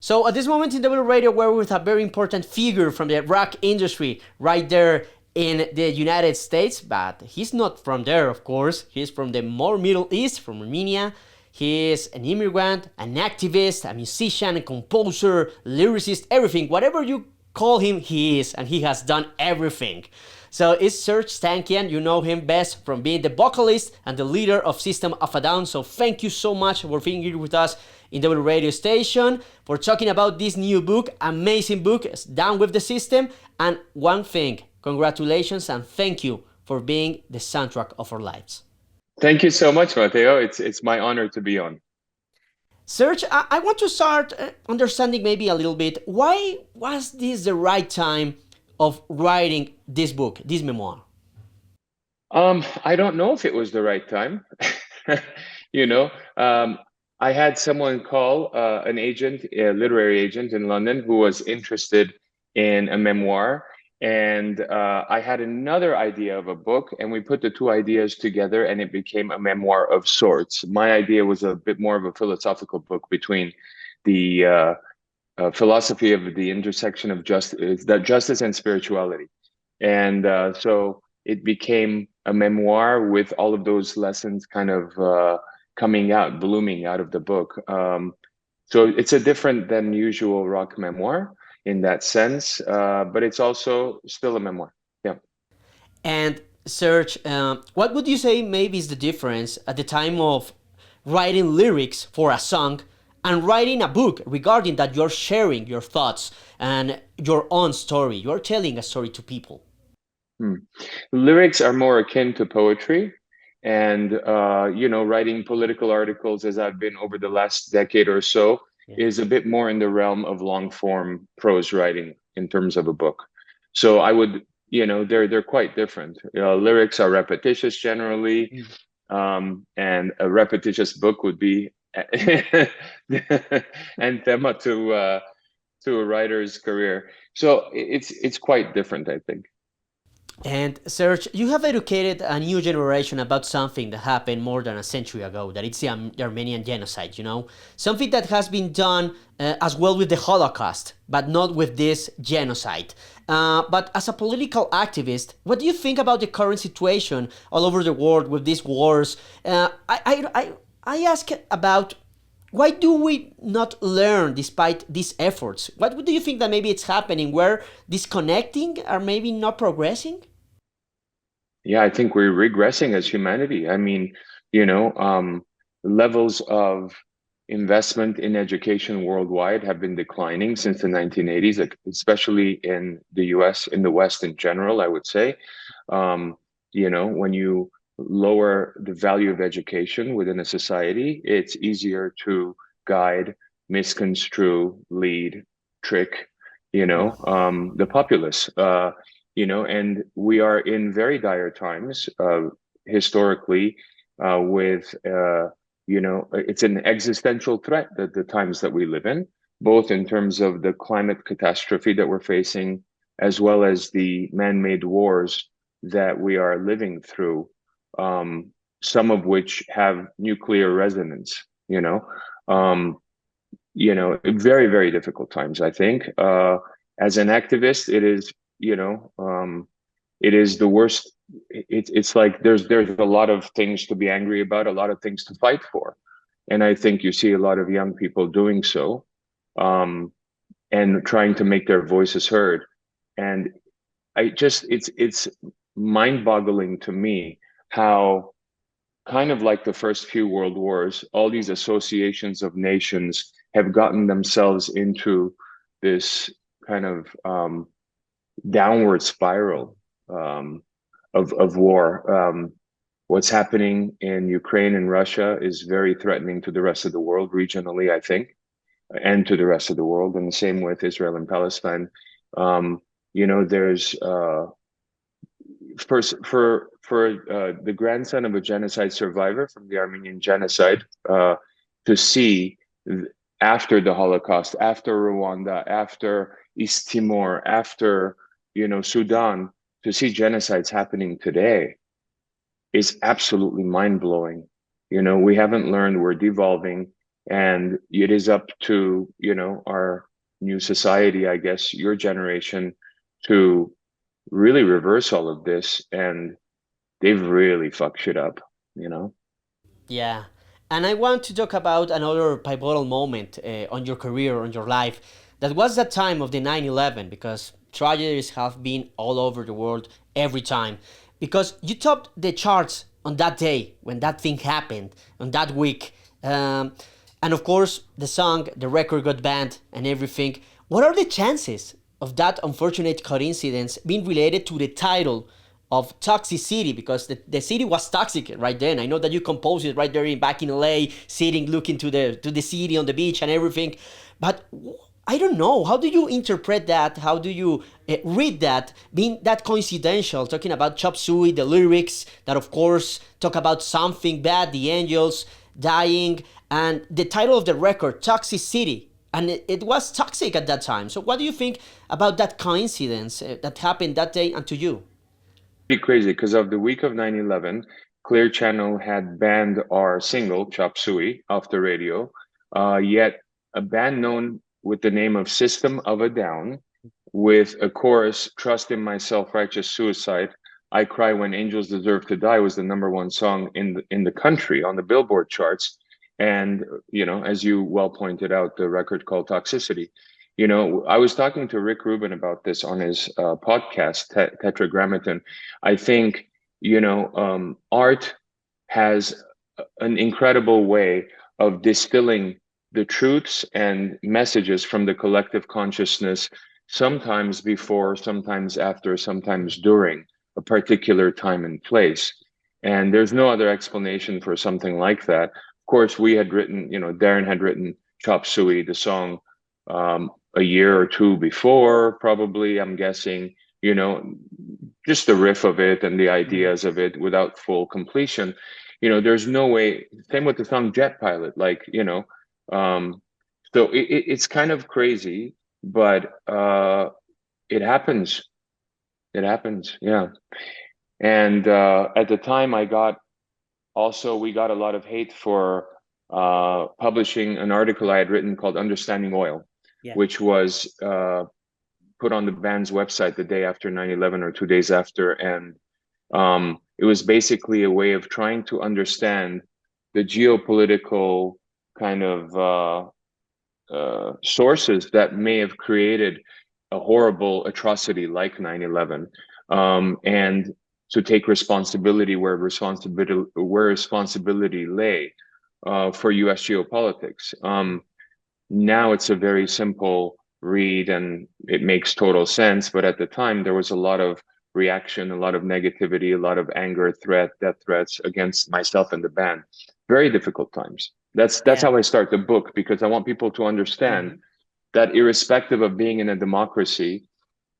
So at this moment in the radio, we're with a very important figure from the rock industry right there in the United States, but he's not from there, of course. He's from the more Middle East, from Armenia. He is an immigrant, an activist, a musician, a composer, lyricist, everything. Whatever you call him, he is, and he has done everything. So it's Serj Tankian. You know him best from being the vocalist and the leader of System of a Down. So thank you so much for being here with us in the radio station, for talking about this new book, amazing book, Down with the System. And one thing, congratulations and thank you for being the soundtrack of our lives. Thank you so much, Mateo. It's my honor to be on. Serj, I want to start understanding maybe a little bit, why was this the right time of writing this book, this memoir? I don't know if it was the right time. you know, I had someone call an agent, a literary agent in London, who was interested in a memoir. And I had another idea of a book, and we put the two ideas together and it became a memoir of sorts. My idea was a bit more of a philosophical book between the philosophy of the intersection of justice and spirituality. And so it became a memoir with all of those lessons kind of coming out, blooming out of the book. So it's a different than usual rock memoir in that sense, but it's also still a memoir. Yeah. And Serj, what would you say maybe is the difference at the time of writing lyrics for a song and writing a book regarding that you're sharing your thoughts and your own story? You're telling a story to people. Lyrics are more akin to poetry. And, writing political articles, as I've been over the last decade or so, is a bit more in the realm of long form prose writing in terms of a book. So I would, they're quite different. Lyrics are repetitious generally, and a repetitious book would be anthema to a writer's career. So it's quite different, I think. And Serj, you have educated a new generation about something that happened more than a century ago, that it's the Armenian genocide, Something that has been done as well with the Holocaust, but not with this genocide. But as a political activist, what do you think about the current situation all over the world with these wars? I ask about, why do we not learn despite these efforts? What do you think that maybe it's happening? We're disconnecting or maybe not progressing? Yeah, I think we're regressing as humanity. I mean, levels of investment in education worldwide have been declining since the 1980s, especially in the US, in the West in general, I would say. When you lower the value of education within a society, it's easier to guide, misconstrue, lead, trick, the populace. And we are in very dire times historically with, it's an existential threat that the times that we live in, both in terms of the climate catastrophe that we're facing, as well as the man-made wars that we are living through, some of which have nuclear resonance, very, very difficult times, I think. As an activist, it is, it is the worst. It's like there's a lot of things to be angry about, a lot of things to fight for. And I think you see a lot of young people doing so, and trying to make their voices heard. And it's mind-boggling to me how, kind of like the first few world wars, all these associations of nations have gotten themselves into this kind of downward spiral of war. What's happening in Ukraine and Russia is very threatening to the rest of the world regionally, I think, and to the rest of the world. And the same with Israel and Palestine. There's for the grandson of a genocide survivor from the Armenian genocide to see after the Holocaust, after Rwanda, after East Timor, after Sudan, to see genocides happening today is absolutely mind-blowing. We haven't learned, we're devolving, And it is up to, our new society, I guess, your generation, to really reverse all of this. And they've really fucked shit up, you know? Yeah. And I want to talk about another pivotal moment on your career, on your life. That was that time of the 9/11, because tragedies have been all over the world every time. Because you topped the charts on that day when that thing happened, on that week. And of course, the song, the record got banned and everything. What are the chances of that unfortunate coincidence being related to the title of toxicity, because the city was toxic right then. I know that you composed it right there back in LA, sitting looking to the city on the beach and everything, but I don't know, how do you interpret that, how do you read that, being that coincidental, talking about Chop Suey, the lyrics that of course talk about something bad, the angels dying, and the title of the record, Toxicity, and it was toxic at that time. So what do you think about that coincidence that happened that day and to you? Pretty crazy, because of the week of 9/11, Clear Channel had banned our single, Chop Suey, off the radio. Yet a band known with the name of System of a Down, with a chorus, Trust in My Self-Righteous Suicide, I Cry When Angels Deserve to Die, was the #1 song in the country on the Billboard charts. And, as you well pointed out, the record called Toxicity. I was talking to Rick Rubin about this on his podcast, Tetragrammaton. I think, art has an incredible way of distilling the truths and messages from the collective consciousness, sometimes before, sometimes after, sometimes during a particular time and place. And there's no other explanation for something like that. Of course, we had written, Darren had written Chop Suey, the song, a year or two before, probably, I'm guessing, just the riff of it and the ideas of it without full completion. There's no way. Same with the song Jet Pilot, like, so it's kind of crazy, but it happens. It happens, yeah. And at the time, we got a lot of hate for publishing an article I had written called Understanding Oil, Yeah. which was put on the band's website the day after 9/11 or 2 days after. And it was basically a way of trying to understand the geopolitical kind of sources that may have created a horrible atrocity like 9/11, and to take responsibility where responsibility lay for U.S. geopolitics. Now it's a very simple read and it makes total sense, but at the time there was a lot of reaction, a lot of negativity, a lot of anger, death threats against myself and the band. Very difficult times. That's Yeah. how I start the book, because I want people to understand that irrespective of being in a democracy,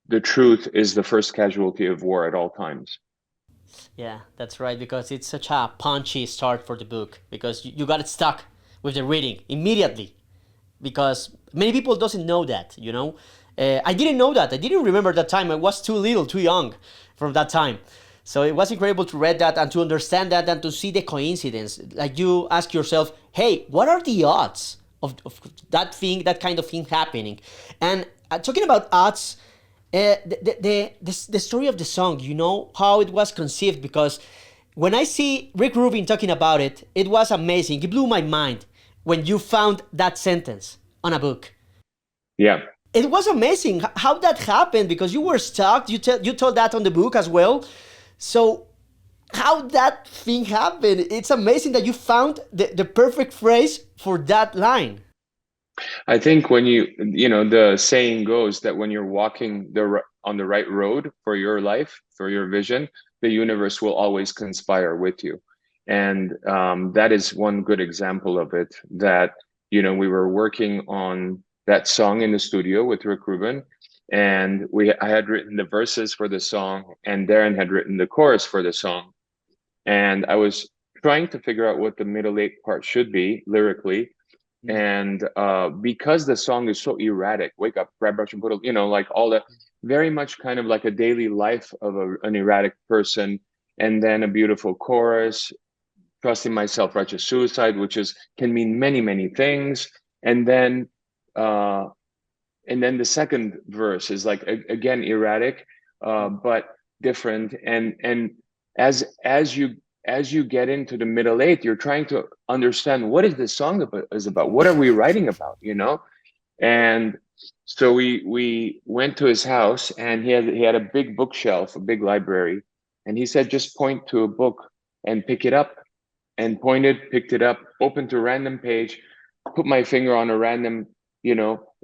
the truth is the first casualty of war at all times. Yeah, that's right, because it's such a punchy start for the book, because you got it stuck with the reading immediately, because many people doesn't know that, I didn't know that. I didn't remember that time. I was too little, too young from that time. So it was incredible to read that and to understand that and to see the coincidence. Like, you ask yourself, hey, what are the odds of that kind of thing happening? And talking about odds, the story of the song, how it was conceived, because when I see Rick Rubin talking about it, it was amazing. It blew my mind when you found that sentence on a book. Yeah. It was amazing how that happened, because you were stuck. You told that on the book as well. So how that thing happened, it's amazing that you found the perfect phrase for that line. I think when the saying goes that when you're walking on the right road for your life, for your vision, the universe will always conspire with you. And that is one good example of it, that, we were working on that song in the studio with Rick Rubin, and I had written the verses for the song, and Darren had written the chorus for the song. And I was trying to figure out what the middle eight part should be lyrically. And because the song is so erratic, wake up, grab brush and put, like all that, very much kind of like a daily life of an erratic person, and then a beautiful chorus, trusting my self-righteous suicide, which can mean many, many things. And then the second verse is like again erratic, but different. And as you get into the middle eighth, you're trying to understand what is this song is about. What are we writing about? And so we went to his house, and he had a big bookshelf, a big library, and he said, just point to a book and pick it up. And pointed, picked it up, opened to a random page, put my finger on a random,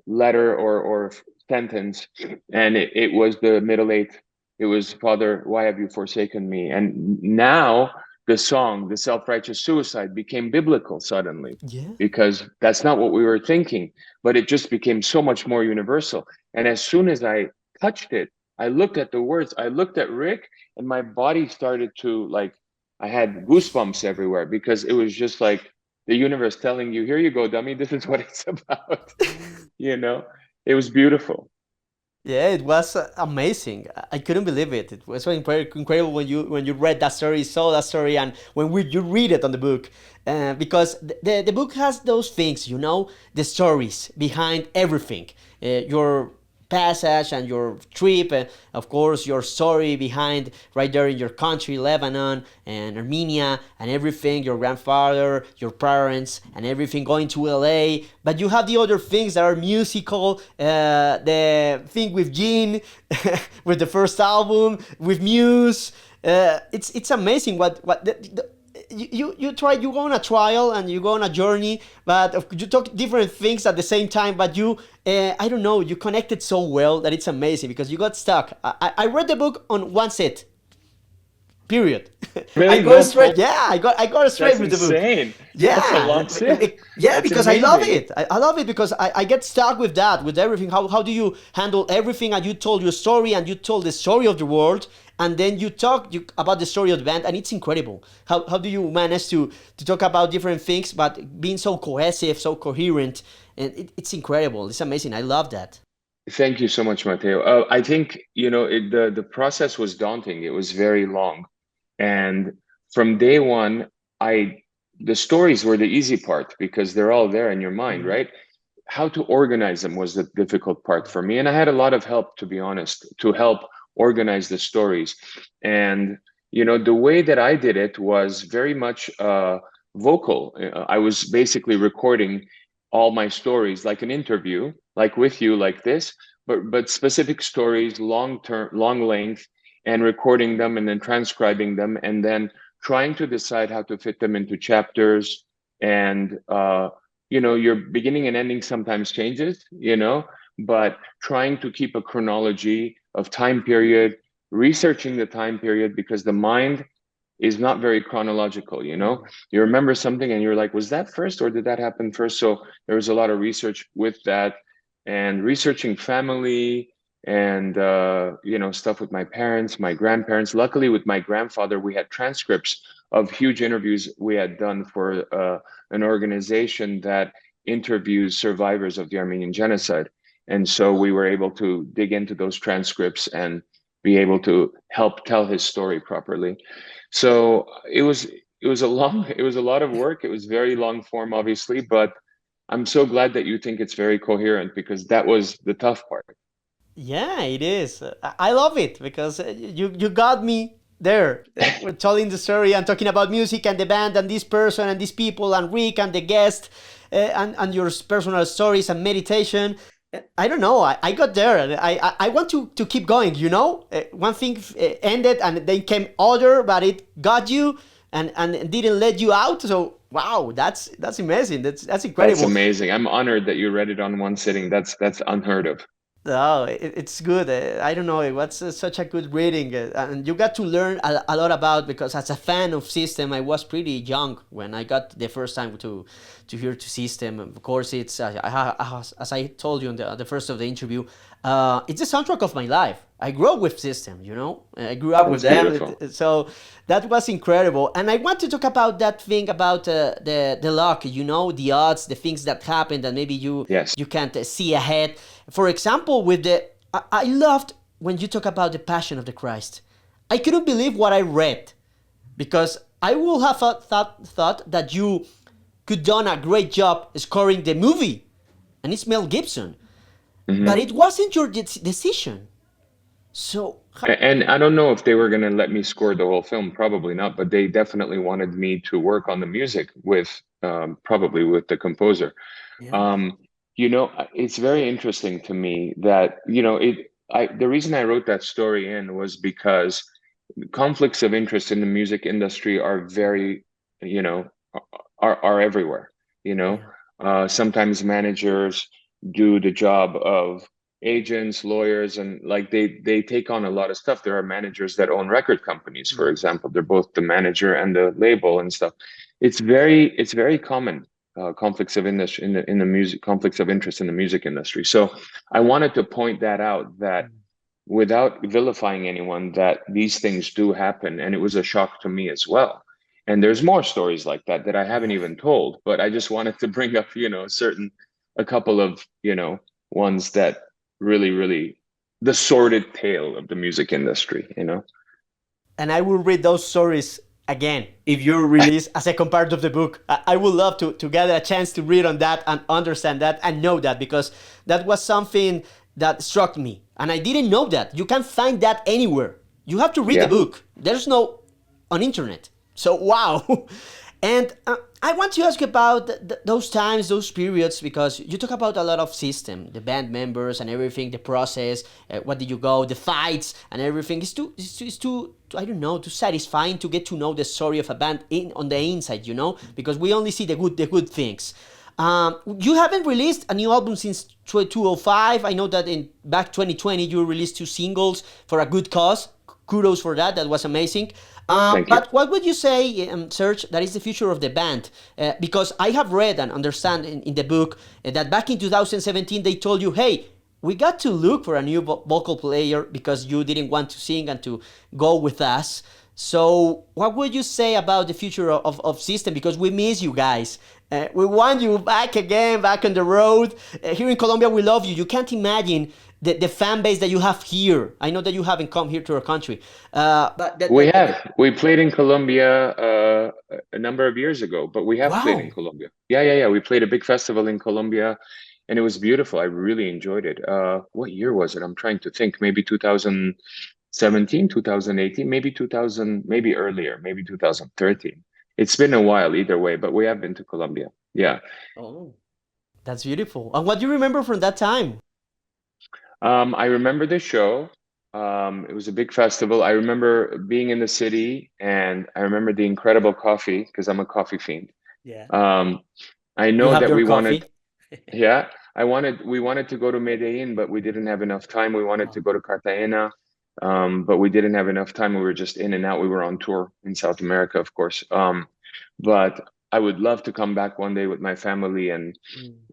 letter or sentence, and it was the middle eighth. It was, Father, why have you forsaken me? And now the song, the self-righteous suicide, became biblical suddenly, because that's not what we were thinking, but it just became so much more universal. And as soon as I touched it, I looked at the words, I looked at Rick, and my body started to I had goosebumps everywhere, because it was just like the universe telling you, here you go, dummy, this is what it's about. It was beautiful. Yeah, it was amazing. I couldn't believe it. It was so incredible when you read that story, saw that story, and you read it on the book, because the book has those things, the stories behind everything, your passage and your trip, of course your story behind right there in your country, Lebanon and Armenia, and everything, your grandfather, your parents, and everything, going to LA. But you have the other things that are musical, the thing with Gene with the first album, with Muse. It's amazing what you go on a trial and you go on a journey, but you talk different things at the same time, but you I don't know, you connected so well that it's amazing, because you got stuck. I read the book on one sit, period. Really? I got straight. Yeah, I got straight with the book. Insane. Yeah, that's a long sit. Yeah, That's because amazing. I love it. I love it because I get stuck with that, with everything. How do you handle everything? And you told your story, and you told the story of the world, and then you talk about the story of the band, and it's incredible. How do you manage to talk about different things, but being so cohesive, so coherent, and it's incredible. It's amazing. I love that. Thank you so much, Mateo. I think, the process was daunting. It was very long. And from day one, the stories were the easy part, because they're all there in your mind, right? How to organize them was the difficult part for me. And I had a lot of help, to be honest, to help organize the stories. And, the way that I did it was very much vocal. I was basically recording all my stories like an interview, like with you, like this, but specific stories, long length, and recording them and then transcribing them, and then trying to decide how to fit them into chapters. And your beginning and ending sometimes changes, but trying to keep a chronology of time period, researching the time period, because the mind is not very chronological. You remember something and you're like, was that first or did that happen first? So there was a lot of research with that, and researching family and stuff with my parents, my grandparents. Luckily, with my grandfather, we had transcripts of huge interviews we had done for an organization that interviews survivors of the Armenian genocide. And so we were able to dig into those transcripts and be able to help tell his story properly. So it was a lot of work. It was very long form, obviously, but I'm so glad that you think it's very coherent, because that was the tough part. Yeah, it is. I love it because you got me there, telling the story and talking about music and the band and this person and these people and Rick and the guest, and your personal stories and meditation. I don't know. I got there, and I want to keep going. One thing ended, and then came other, but it got you and didn't let you out. So wow, that's amazing. That's incredible. That's amazing. I'm honored that you read it on one sitting. That's unheard of. Oh, it's good. I don't know. It was such a good reading, and you got to learn a lot about, because as a fan of System, I was pretty young when I got the first time to hear to System. Of course, it's as I told you in the first of the interview, it's the soundtrack of my life. I grew up with System. I grew up with them, beautiful. so that was incredible. And I want to talk about that thing about the luck. The odds, the things that happen that maybe you can't see ahead. For example, I loved when you talk about the Passion of the Christ. I couldn't believe what I read, because I would have thought that you could done a great job scoring the movie, and it's Mel Gibson. But it wasn't your decision. So And I don't know if they were going to let me score the whole film, probably not, but they definitely wanted me to work on the music with probably with the composer. You know, it's very interesting to me that, you know, the reason I wrote that story in was because conflicts of interest in the music industry are very, you know, are everywhere, you know. Sometimes managers do the job of agents, lawyers, and like they take on a lot of stuff. There are managers that own record companies, for example. They're both the manager and the label and stuff. It's very common, conflicts of interest in the music, conflicts of interest in the music industry. So I wanted to point that out, that without vilifying anyone, that these things do happen, and it was a shock to me as well. And there's more stories like that that I haven't even told, but I just wanted to bring up, you know, a couple of, you know, ones that really the sordid tale of the music industry, you know. And I will read those stories again if you release a second part of the book. I would love to get a chance to read on that and understand that and know that, because that was something that struck me, and I didn't know that you can't find that anywhere. You have to read the book. There's no on internet. So wow. And I want to ask you about those times, those periods, because you talk about a lot of system, the band members and everything, the process, what did you go, the fights and everything. It's too, I don't know, too satisfying to get to know the story of a band on the inside, you know, because we only see the good things. You haven't released a new album since 2005. I know that in back 2020 you released 2 singles for a good cause. Kudos for that. That was amazing. But what would you say, Serj, that is the future of the band? Because I have read and understand in the book that back in 2017 they told you, hey, we got to look for a new vocal player because you didn't want to sing and to go with us. So what would you say about the future of System? Because we miss you guys. We want you back again, back on the road. Here in Colombia, we love you. You can't imagine the fan base that you have here. I know that you haven't come here to our country. We played in Colombia a number of years ago, but we have played in Colombia. Yeah. We played a big festival in Colombia, and it was beautiful. I really enjoyed it. What year was it? I'm trying to think. Maybe 2017, 2018, maybe 2000, maybe earlier, maybe 2013. It's been a while either way, but we have been to Colombia. Yeah. Oh, that's beautiful. And what do you remember from that time? I remember the show. It was a big festival. I remember being in the city, and I remember the incredible coffee, because I'm a coffee fiend. Yeah. I know that we coffee? wanted, we wanted to go to Medellin, but we didn't have enough time. We wanted to go to Cartagena, but we didn't have enough time. We were just in and out. We were on tour in South America, of course. But I would love to come back one day with my family and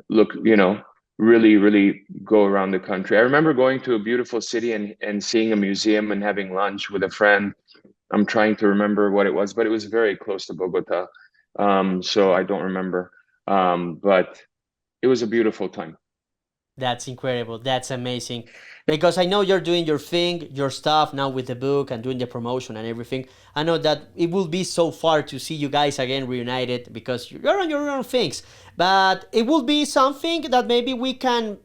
look, you know, really go around the country. I remember going to a beautiful city and seeing a museum and having lunch with a friend. I'm trying to remember what it was, but it was very close to Bogota. So I don't remember. But it was a beautiful time. That's incredible. That's amazing. Because I know you're doing your thing, your stuff now with the book and doing the promotion and everything. I know that it will be so far to see you guys again reunited because you're on your own things. But it will be something that maybe we can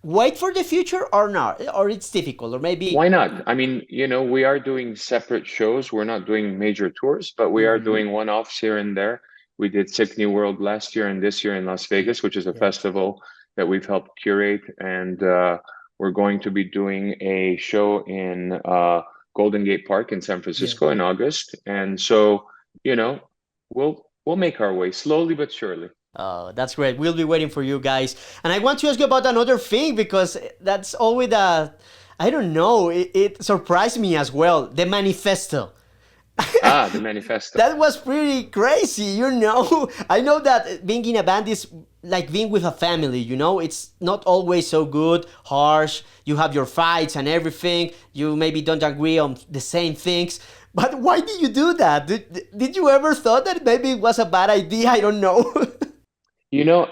wait for the future or not, or it's difficult, or maybe... Why not? I mean, you know, we are doing separate shows. We're not doing major tours, but we are doing one-offs here and there. We did Sick New World last year and this year in Las Vegas, which is a festival that we've helped curate, and we're going to be doing a show in Golden Gate Park in San Francisco in August. And so, you know, we'll make our way slowly but surely. Oh, that's great. We'll be waiting for you guys. And I want to ask you about another thing, because that's always I don't know, it surprised me as well. The manifesto. The manifesto. That was pretty crazy, you know. I know that being in a band is like being with a family, you know. It's not always so good, harsh. You have your fights and everything. You maybe don't agree on the same things. But why did you do that? Did you ever thought that maybe it was a bad idea? I don't know. You know,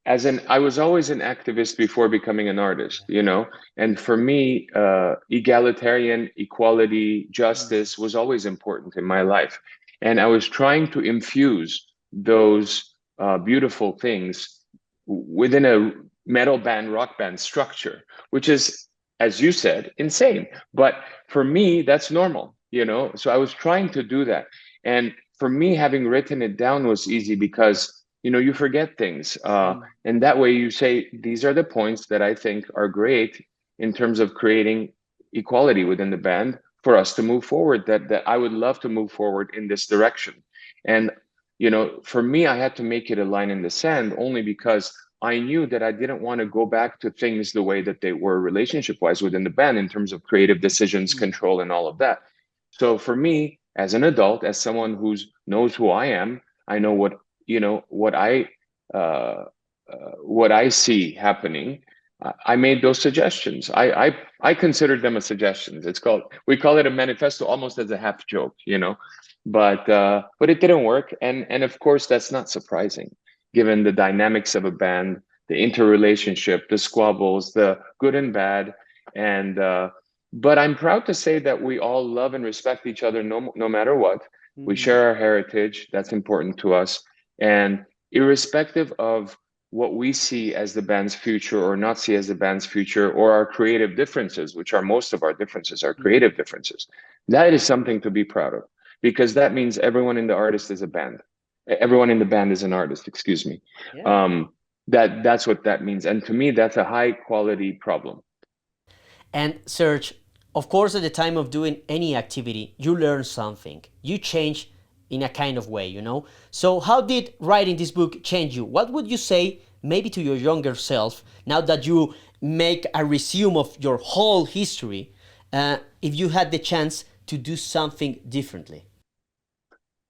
I was always an activist before becoming an artist, you know, and for me, egalitarian equality, justice was always important in my life. And I was trying to infuse those beautiful things within a metal band, rock band structure, which is, as you said, insane. But for me, that's normal, you know? So I was trying to do that. And for me, having written it down was easy because, you know, you forget things. And that way you say, these are the points that I think are great in terms of creating equality within the band for us to move forward, that I would love to move forward in this direction. And, you know, for me, I had to make it a line in the sand only because I knew that I didn't want to go back to things the way that they were relationship-wise within the band in terms of creative decisions, control, and all of that. So for me, as an adult, as someone who knows who I am, I know what, you know, what I see happening. I made those suggestions. I considered them as suggestions. We call it a manifesto, almost as a half joke, you know, but it didn't work, and of course that's not surprising, given the dynamics of a band, the interrelationship, the squabbles, the good and bad, and but I'm proud to say that we all love and respect each other no matter what. We share our heritage. That's important to us, and irrespective of what we see as the band's future or not see as the band's future, or our creative differences, which are most of our differences, our creative differences. That is something to be proud of, because that means everyone in the artist is a band. Everyone in the band is an artist, excuse me. Yeah. That's what that means. And to me, that's a high quality problem. And Serj, of course, at the time of doing any activity, you learn something. You change in a kind of way, you know? So how did writing this book change you? What would you say maybe to your younger self, now that you make a resume of your whole history, if you had the chance to do something differently?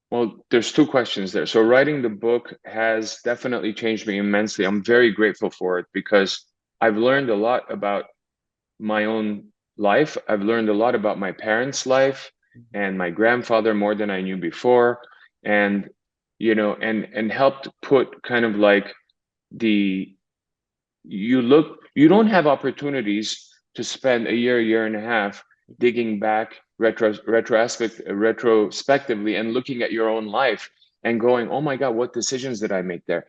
Well, there's two questions there. So writing the book has definitely changed me immensely. I'm very grateful for it because I've learned a lot about my own life. I've learned a lot about my parents' life and my grandfather more than I knew before. And, you know, and helped put kind of like you don't have opportunities to spend a year and a half digging back retrospectively and looking at your own life and going, oh my God, what decisions did I make there?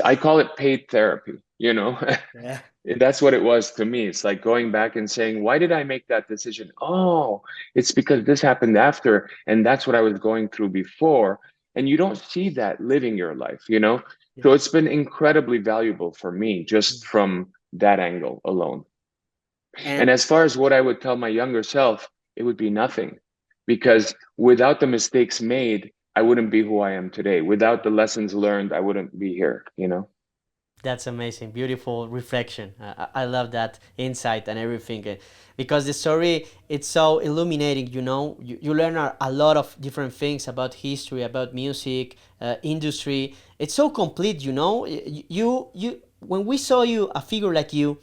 I call it paid therapy, you know? Yeah. That's what it was to me. It's like going back and saying, why did I make that decision? Oh, it's because this happened after, and that's what I was going through before. And you don't see that living your life, you know? Yeah. So it's been incredibly valuable for me just from that angle alone. And as far as what I would tell my younger self, it would be nothing, because without the mistakes made, I wouldn't be who I am today. Without the lessons learned, I wouldn't be here, you know? That's amazing. Beautiful reflection. I love that insight and everything, because the story, it's so illuminating, you know. You learn a lot of different things about history, about music, industry. It's so complete, you know. When we saw you, a figure like you,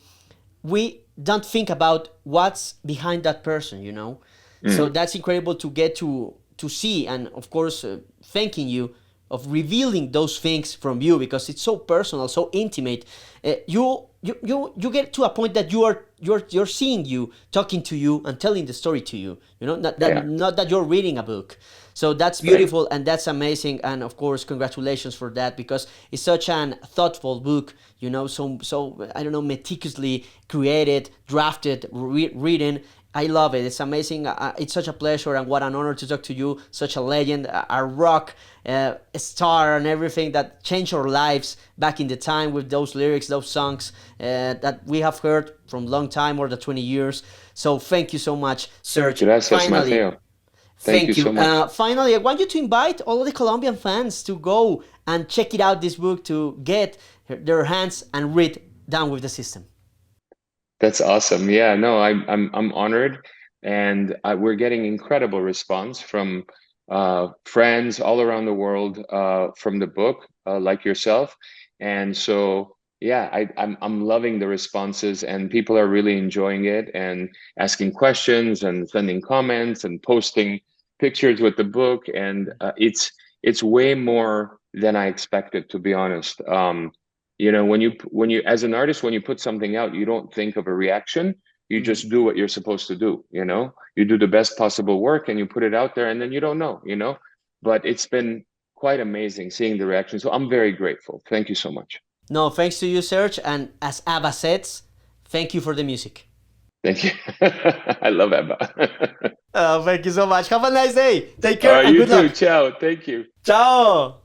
we don't think about what's behind that person, you know. So that's incredible to get to see, and of course thanking you of revealing those things from you, because it's so personal, so intimate. You get to a point that you're seeing you, talking to you, and telling the story to you, you know, not that you're reading a book. So that's beautiful, and that's amazing, and of course congratulations for that, because it's such an thoughtful book, you know, so I don't know, meticulously created, drafted, written. I love it. It's amazing. It's such a pleasure, and what an honor to talk to you, such a legend, a rock star, and everything that changed our lives back in the time with those lyrics, those songs that we have heard from a long time, more than 20 years. So thank you so much, Serj. Gracias, Mateo. Thank you so much. Finally, I want you to invite all of the Colombian fans to go and check it out, this book, to get their hands and read Down with the System. That's awesome. Yeah, no, I'm honored, and we're getting incredible response from friends all around the world from the book, like yourself. And so, yeah, I'm loving the responses, and people are really enjoying it and asking questions and sending comments and posting pictures with the book. And it's way more than I expected, to be honest. You know, when you as an artist, when you put something out, you don't think of a reaction. You just do what you're supposed to do. You know, you do the best possible work and you put it out there, and then you don't know, you know. but it's been quite amazing seeing the reaction. So I'm very grateful. Thank you so much. No, thanks to you, Serj. And as Abba says, thank you for the music. Thank you. I love Abba. Thank you so much. Have a nice day. Take care and You good too. luck. Ciao. Thank you. Ciao.